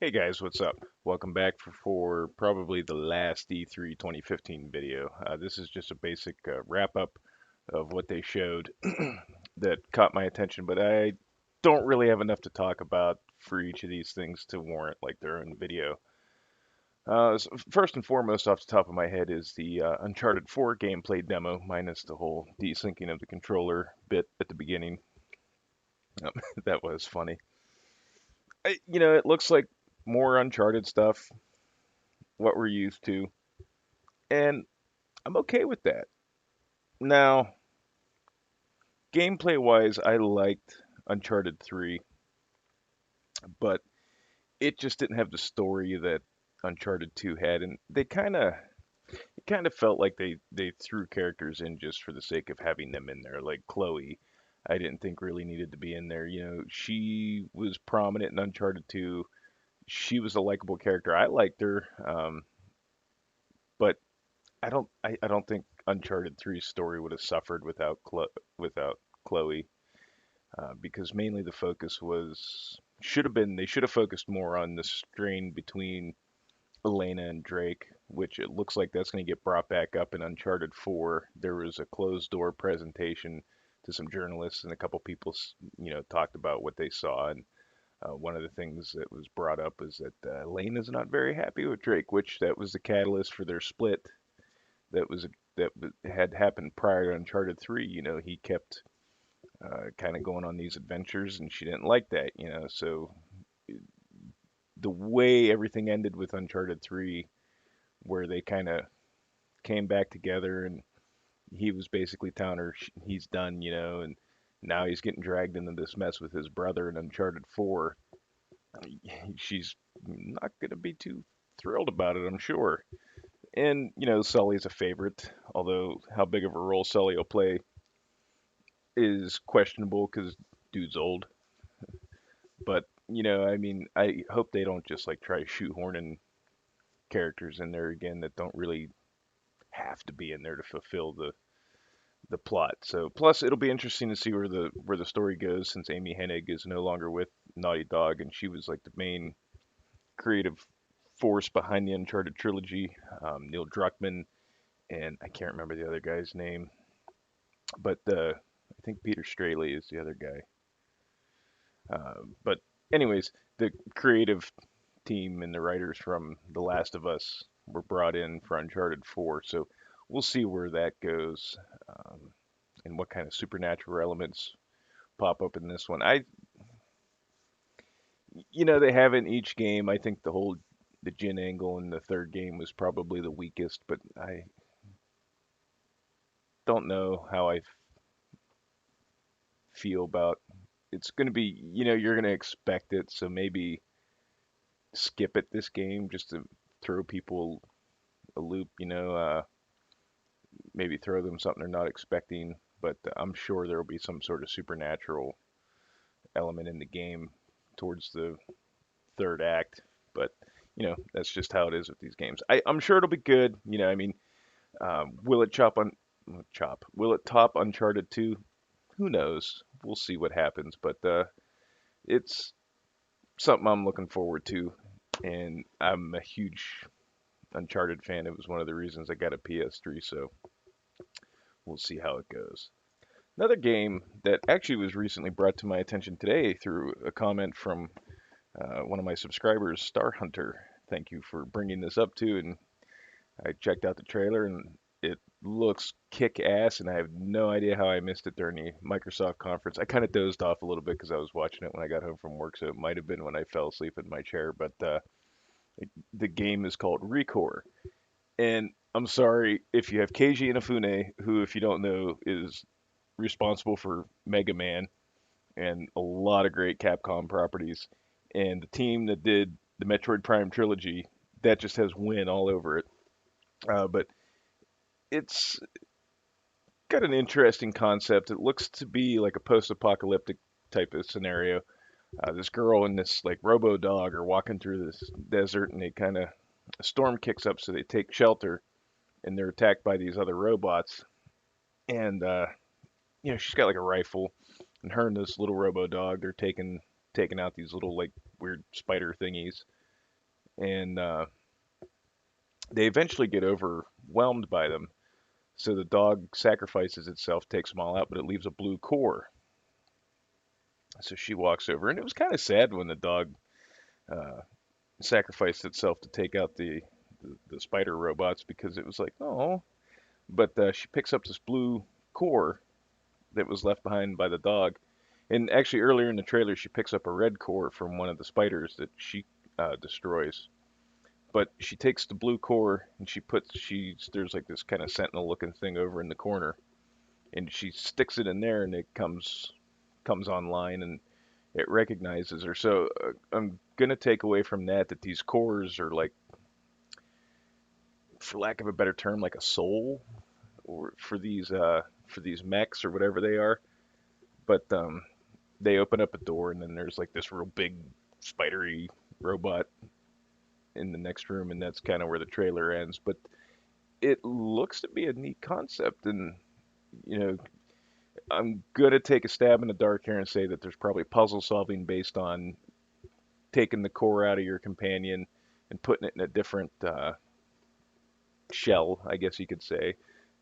Hey guys, what's up? Welcome back for probably the last E3 2015 video. This is just a basic wrap up of what they showed that caught my attention, but I don't really have enough to talk about for each of these things to warrant like their own video. First and foremost, off the top of my head, is the Uncharted 4 gameplay demo, minus the whole desyncing of the controller bit at the beginning. That was funny. It looks like more Uncharted stuff, what we're used to. And I'm okay with that. Now, gameplay wise, I liked Uncharted 3, but it just didn't have the story that Uncharted 2 had, and it kind of felt like they threw characters in just for the sake of having them in there. Like Chloe, I didn't think really needed to be in there. She was prominent in Uncharted 2. She was a likable character. I liked her, but I don't think Uncharted 3's story would have suffered without Chloe. Because mainly the focus was should have been they should have focused more on the strain between Elena and Drake, which it looks like that's going to get brought back up in Uncharted 4. There was a closed door presentation to some journalists, and a couple people, talked about what they saw. And one of the things that was brought up is that Elena's not very happy with Drake, which that was the catalyst for their split. That was had happened prior to Uncharted 3. He kept kind of going on these adventures, and she didn't like that. So the way everything ended with Uncharted 3, where they kind of came back together, and he was basically telling her he's done, and now he's getting dragged into this mess with his brother in Uncharted 4. She's not going to be too thrilled about it, I'm sure. And, Sully's a favorite, although how big of a role Sully will play is questionable because dude's old. But, I mean, I hope they don't just like try shoehorning characters in there again that don't really have to be in there to fulfill the plot. So plus it'll be interesting to see where the story goes since Amy Hennig is no longer with Naughty Dog, and she was like the main creative force behind the Uncharted trilogy. Neil Druckmann and I can't remember the other guy's name, but I think Peter Straley is the other guy. But anyways, the creative team and the writers from The Last of Us were brought in for Uncharted 4. So we'll see where that goes, and what kind of supernatural elements pop up in this one. They have in each game. I think the Jin angle in the third game was probably the weakest, but I don't know how I feel about. It's going to be, you're going to expect it, so maybe skip it this game just to throw people a loop. Maybe throw them something they're not expecting. But I'm sure there will be some sort of supernatural element in the game towards the third act. But that's just how it is with these games. I'm sure it'll be good. I mean, will it chop? Will it top Uncharted 2? Who knows? We'll see what happens. But it's something I'm looking forward to, and I'm a huge Uncharted fan. It was one of the reasons I got a PS3. So we'll see how it goes. Another game that actually was recently brought to my attention today through a comment from one of my subscribers, Star Hunter. Thank you for bringing this up too. And I checked out the trailer, and it looks kick ass. And I have no idea how I missed it during the Microsoft conference. I kind of dozed off a little bit because I was watching it when I got home from work, so it might have been when I fell asleep in my chair. But the game is called ReCore. And I'm sorry if you have Keiji Inafune, who, if you don't know, is responsible for Mega Man and a lot of great Capcom properties. And the team that did the Metroid Prime trilogy, that just has win all over it. But it's got an interesting concept. It looks to be like a post-apocalyptic type of scenario. This girl and this like robo dog are walking through this desert, and they kind of a storm kicks up, so they take shelter, and they're attacked by these other robots. And she's got like a rifle, and her and this little robo dog, they're taking out these little like weird spider thingies. and they eventually get overwhelmed by them. So the dog sacrifices itself, takes them all out, but it leaves a blue core. So she walks over, and it was kind of sad when the dog uh, sacrificed itself to take out the spider robots because it was like, oh. But she picks up this blue core that was left behind by the dog, and actually earlier in the trailer, she picks up a red core from one of the spiders that she destroys. But she takes the blue core and there's like this kind of sentinel looking thing over in the corner, and she sticks it in there, and it comes online, and it recognizes her. So I'm gonna take away from that these cores are like, for lack of a better term, like a soul, or for these mechs or whatever they are. But they open up a door, and then there's like this real big spidery robot in the next room, and that's kind of where the trailer ends. But it looks to be a neat concept, and you know, I'm gonna take a stab in the dark here and say that there's probably puzzle solving based on taking the core out of your companion and putting it in a different shell, I guess you could say,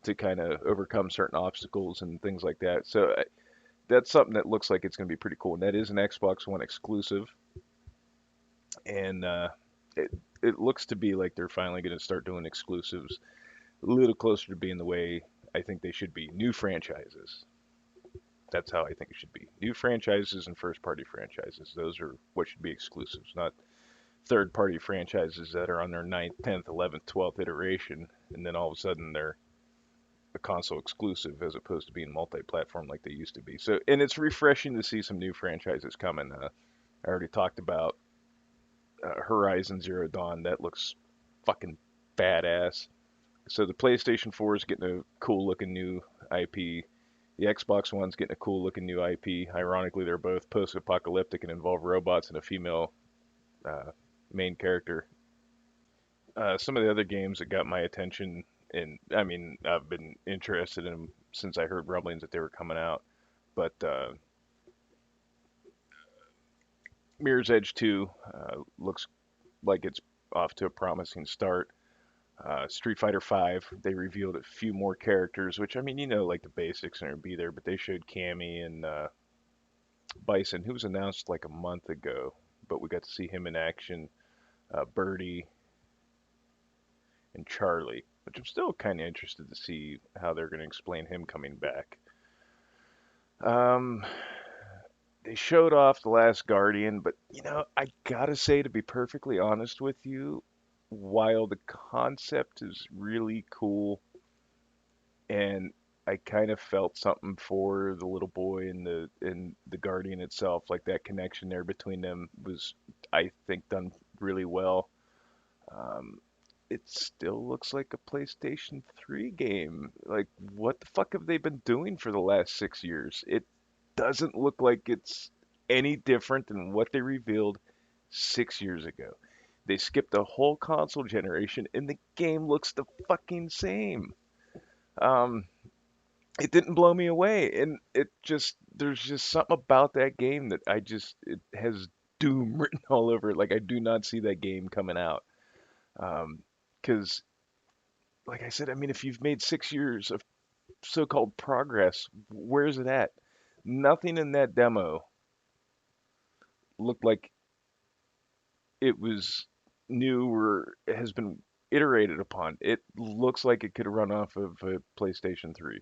to kind of overcome certain obstacles and things like that. So that's something that looks like it's going to be pretty cool. And that is an Xbox One exclusive, and it it looks to be like they're finally going to start doing exclusives a little closer to being the way I think they should be. New franchises. That's how I think it should be. New franchises and first party franchises. Those are what should be exclusives, not third party franchises that are on their ninth, 10th, 11th, 12th iteration, and then all of a sudden they're a console exclusive as opposed to being multi platform like they used to be. So, and it's refreshing to see some new franchises coming. I already talked about Horizon Zero Dawn. That looks fucking badass. So the PlayStation 4 is getting a cool looking new IP. The Xbox One's getting a cool looking new IP. Ironically, they're both post apocalyptic and involve robots and a female uh, main character. Some of the other games that got my attention, and I mean, I've been interested in them since I heard rumblings that they were coming out. But Mirror's Edge 2 looks like it's off to a promising start. Street Fighter 5, they revealed a few more characters, which I mean, like the basics and it'll be there, but they showed Cammy and Bison, who was announced like a month ago, but we got to see him in action. Birdie and Charlie, which I'm still kind of interested to see how they're going to explain him coming back. Um, they showed off the Last Guardian, but I gotta say, to be perfectly honest with you, while the concept is really cool, and I kind of felt something for the little boy and the Guardian itself, like that connection there between them was, I think, done really well. Um, it still looks like a PlayStation 3 game. Like, what the fuck have they been doing for the last 6 years? It doesn't look like it's any different than what they revealed 6 years ago. They skipped a whole console generation, and the game looks the fucking same. Um, it didn't blow me away, and there's just something about that game that it has doom written all over it. Like, I do not see that game coming out. Because, like I said, I mean, if you've made 6 years of so-called progress, where's it at? Nothing in that demo looked like it was new or has been iterated upon. It looks like it could run off of a PlayStation 3.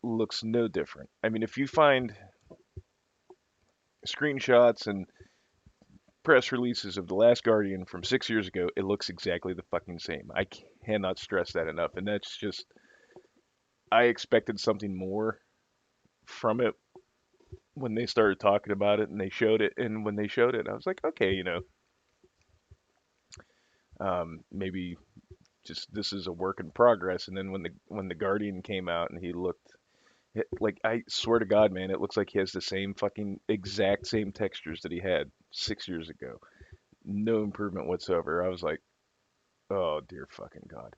Looks no different. I mean, if you find screenshots and press releases of The Last Guardian from 6 years ago, it looks exactly the fucking same. I cannot stress that enough. And that's just, I expected something more from it when they started talking about it and they showed it. And when they showed it, I was like, okay, maybe just this is a work in progress. And then when the Guardian came out and he looked like, I swear to God, man, it looks like he has the same fucking exact same textures that he had 6 years ago. No improvement whatsoever. I was like, oh dear fucking God.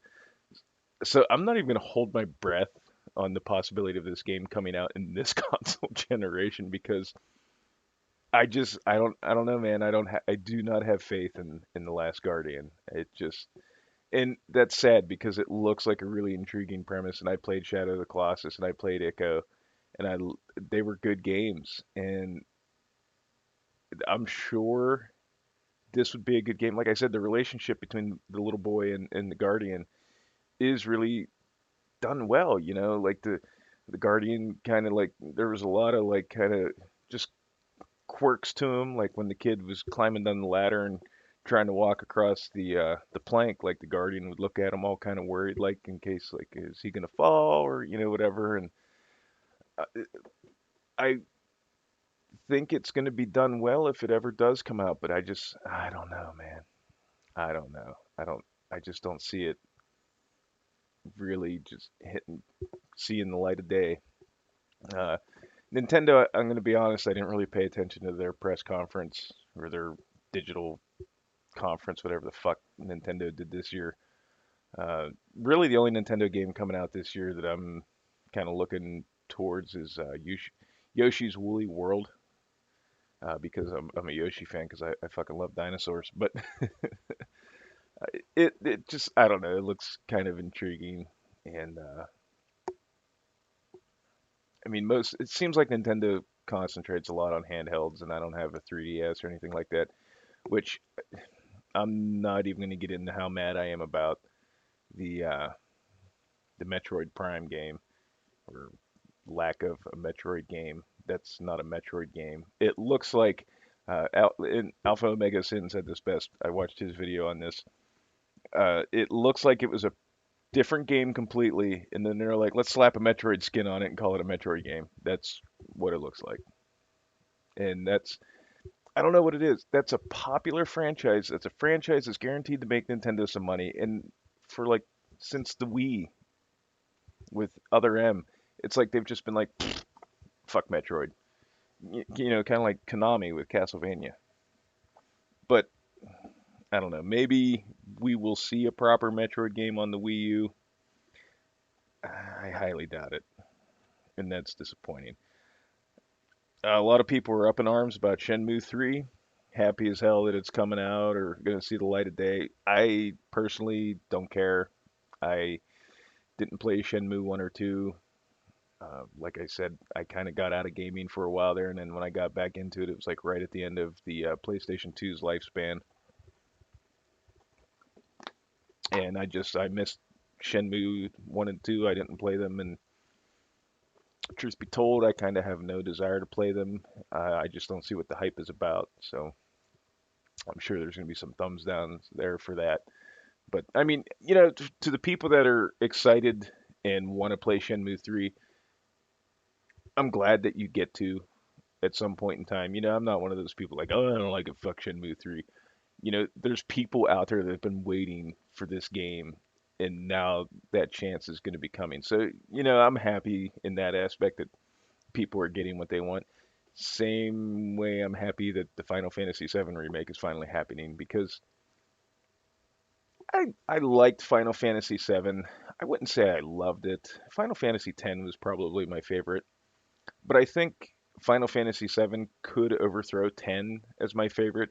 So I'm not even gonna hold my breath on the possibility of this game coming out in this console generation because I don't know, man. I do not have faith in the Last Guardian. It just and that's sad because it looks like a really intriguing premise. And I played Shadow of the Colossus and I played Ico, and they were good games. And I'm sure this would be a good game. Like I said, the relationship between the little boy and the Guardian is really done well. Like the Guardian kind of like there was a lot of like kind of just quirks to him, like when the kid was climbing down the ladder and trying to walk across the plank, like the Guardian would look at him all kind of worried, like in case like is he gonna fall or whatever. And I, I think it's gonna be done well if it ever does come out, but I don't know, man. I don't know. I just don't see it really just hitting seeing the light of day. Uh, Nintendo, I'm going to be honest, I didn't really pay attention to their press conference or their digital conference, whatever the fuck Nintendo did this year. Really, the only Nintendo game coming out this year that I'm kind of looking towards is Yoshi's Woolly World, because I'm a Yoshi fan because I fucking love dinosaurs. But it just I don't know, it looks kind of intriguing, and I mean most it seems like Nintendo concentrates a lot on handhelds, and I don't have a 3DS or anything like that, which I'm not even going to get into how mad I am about the uh, the Metroid Prime game, or lack of a Metroid game. That's not a Metroid game. It looks like Alpha Omega Sin said this best. I watched his video on this. It looks like it was a different game completely, and then they're like, let's slap a Metroid skin on it and call it a Metroid game. That's what it looks like, and that's I don't know what it is. That's a popular franchise. That's a franchise that's guaranteed to make Nintendo some money, and for like since the Wii with Other M, it's like they've just been like, fuck Metroid. Kind of like Konami with Castlevania. But I don't know. Maybe we will see a proper Metroid game on the Wii U. I highly doubt it, and that's disappointing. A lot of people are up in arms about Shenmue 3. Happy as hell that it's coming out or going to see the light of day. I personally don't care. I didn't play Shenmue 1 or 2. Like I said, I kind of got out of gaming for a while there, and then when I got back into it, it was like right at the end of the PlayStation 2's lifespan, and I missed Shenmue 1 and 2. I didn't play them, and truth be told, I kind of have no desire to play them. I just don't see what the hype is about, so I'm sure there's going to be some thumbs down there for that. But I mean, to the people that are excited and want to play Shenmue 3, I'm glad that you get to at some point in time. I'm not one of those people like, oh, I don't like it, fuck Shenmue 3. There's people out there that have been waiting for this game, and now that chance is going to be coming. So, I'm happy in that aspect that people are getting what they want. Same way I'm happy that the Final Fantasy VII remake is finally happening because I liked Final Fantasy VII. I wouldn't say I loved it. Final Fantasy X was probably my favorite, but I think Final Fantasy VII could overthrow 10 as my favorite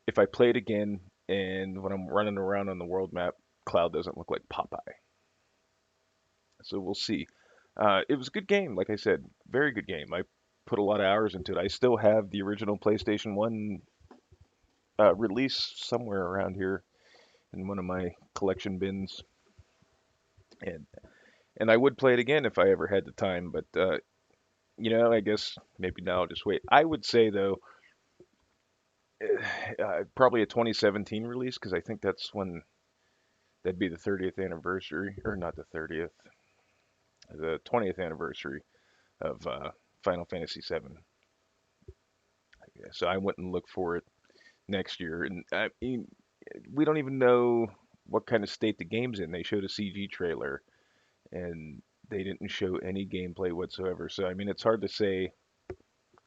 if I play it again and when I'm running around on the world map, Cloud doesn't look like Popeye. So we'll see. It was a good game, like I said, very good game. I put a lot of hours into it. I still have the original PlayStation 1 release somewhere around here in one of my collection bins, and I would play it again if I ever had the time. But I guess maybe now I'll just wait. I would say though, probably a 2017 release because I think that's when that'd be the 30th anniversary, or not the 30th, the 20th anniversary of Final Fantasy VII. So I wouldn't look for it next year. And I mean, we don't even know what kind of state the game's in. They showed a CG trailer and they didn't show any gameplay whatsoever. So I mean, it's hard to say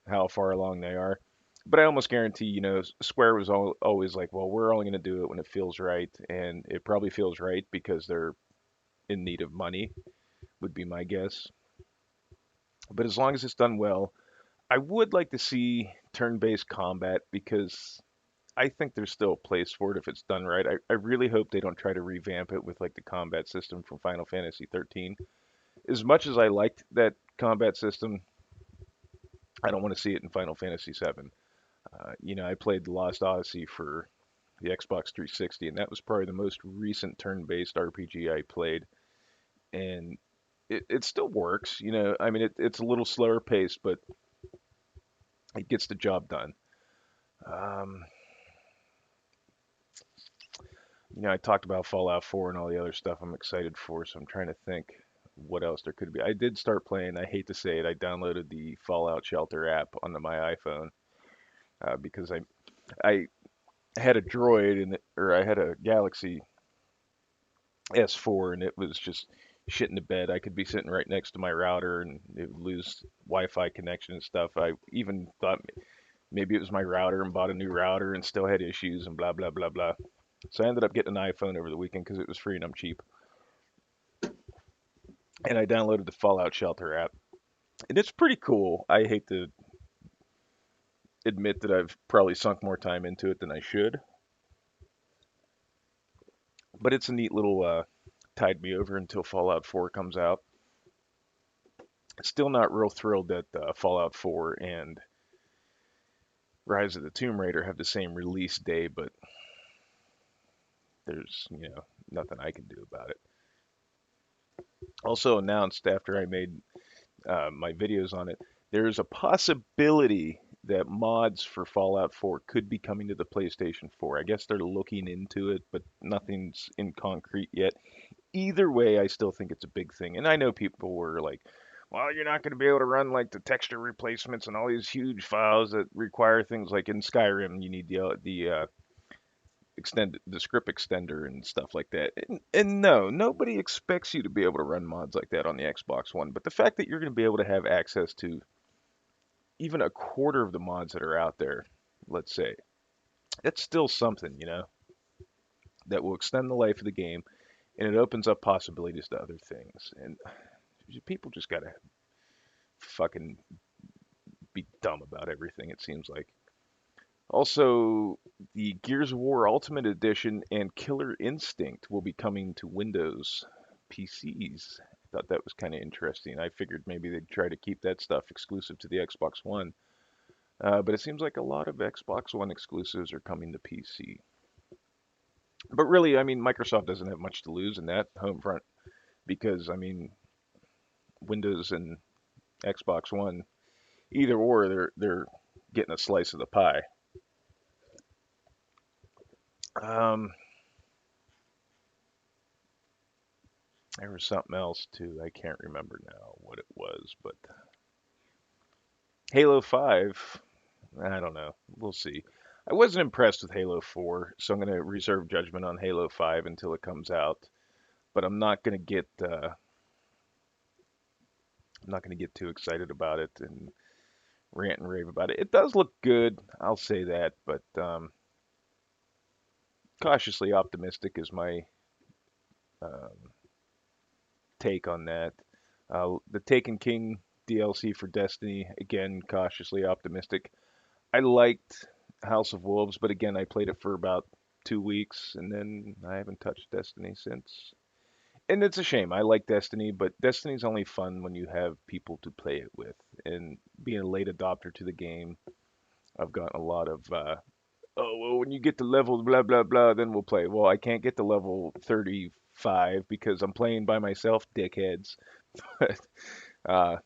how far along they are. But I almost guarantee, Square was always like, well, we're only going to do it when it feels right, and it probably feels right because they're in need of money, would be my guess. But as long as it's done well, I would like to see turn-based combat because I think there's still a place for it if it's done right. I really hope they don't try to revamp it with like the combat system from Final Fantasy 13. As much as I liked that combat system, I don't want to see it in Final Fantasy 7. I played The Lost Odyssey for the Xbox 360, and that was probably the most recent turn-based RPG I played, and it still works. I mean, it's a little slower paced, but it gets the job done. Um, I talked about Fallout 4 and all the other stuff I'm excited for, so I'm trying to think what else there could be. I did start playing, I hate to say it, I downloaded the Fallout Shelter app onto my iPhone because I had a Droid or I had a Galaxy S4 and it was just shit in the bed. I could be sitting right next to my router and it would lose Wi-Fi connection and stuff. I even thought maybe it was my router and bought a new router and still had issues and blah blah blah blah. So I ended up getting an iPhone over the weekend because it was free and I'm cheap. And I downloaded the Fallout Shelter app. And it's pretty cool. I hate to admit that I've probably sunk more time into it than I should, but it's a neat little tide me over until Fallout 4 comes out. Still not real thrilled that Fallout 4 and Rise of the Tomb Raider have the same release day, but there's, nothing I can do about it. Also announced after I made my videos on it, there's a possibility that mods for Fallout 4 could be coming to the PlayStation 4. I guess they're looking into it, but nothing's in concrete yet. Either way, I still think it's a big thing. And I know people were like, well, you're not going to be able to run like the texture replacements and all these huge files that require things like in Skyrim, you need the extend the script extender and stuff like that. And no, nobody expects you to be able to run mods like that on the Xbox One. But the fact that you're going to be able to have access to even a quarter of the mods that are out there, let's say, it's still something, that will extend the life of the game and it opens up possibilities to other things. And people just gotta fucking be dumb about everything, it seems like. Also, the Gears of War Ultimate Edition and Killer Instinct will be coming to Windows PCs. I thought that was kind of interesting. I figured maybe they'd try to keep that stuff exclusive to the Xbox One. But it seems like a lot of Xbox One exclusives are coming to PC. But really, I mean, Microsoft doesn't have much to lose in that home front because, I mean, Windows and Xbox One, either or, they're getting a slice of the pie. Um, there was something else too. I can't remember now what it was, but Halo 5, I don't know. We'll see. I wasn't impressed with Halo 4, so I'm going to reserve judgment on Halo 5 until it comes out. But I'm not going to get too excited about it and rant and rave about it. It does look good, I'll say that, but cautiously optimistic is my um, take on that. The Taken King DLC for Destiny, again, cautiously optimistic. I liked House of Wolves, but again, I played it for about 2 weeks and then I haven't touched Destiny since. And it's a shame. I like Destiny, but Destiny's only fun when you have people to play it with. And being a late adopter to the game, I've gotten a lot of, oh, well, when you get to level blah, blah, blah, then we'll play. Well, I can't get to level 35 because I'm playing by myself, dickheads. uh,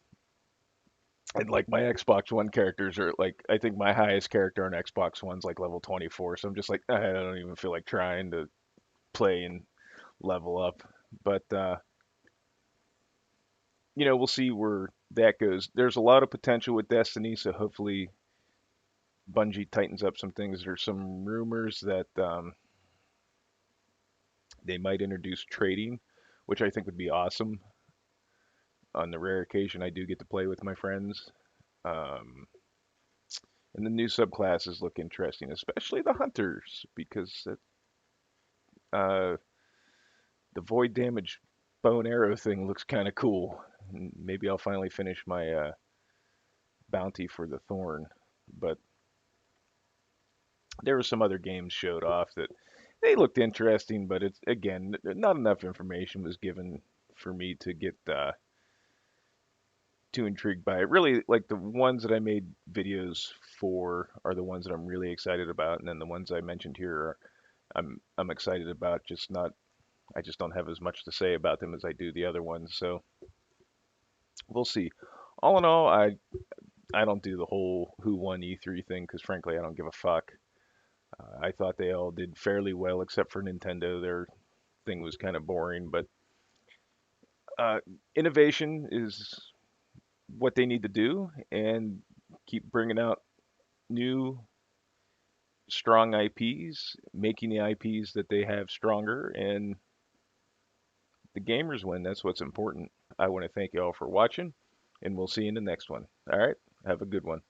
and like my Xbox One characters are like, I think my highest character on Xbox One's like level 24. So I'm just like, I don't even feel like trying to play and level up. But, we'll see where that goes. There's a lot of potential with Destiny, so hopefully Bungie tightens up some things. There's some rumors that they might introduce trading, which I think would be awesome. On the rare occasion I do get to play with my friends. Um, and the new subclasses look interesting, especially the hunters, because uh, the void damage bow and arrow thing looks kind of cool. And maybe I'll finally finish my bounty for the thorn. But There were some other games showed off that they looked interesting, but it's again not enough information was given for me to get too intrigued by it. Really, like the ones that I made videos for are the ones that I'm really excited about, and then the ones I mentioned here are I'm excited about. Just not I just don't have as much to say about them as I do the other ones. So we'll see. All in all, I don't do the whole who won E3 thing because frankly I don't give a fuck. I thought they all did fairly well except for Nintendo. Their thing was kind of boring, but uh, innovation is what they need to do and keep bringing out new strong IPs, making the IPs that they have stronger, and the gamers win. That's what's important. I want to thank you all for watching, and we'll see you in the next one. All right, have a good one.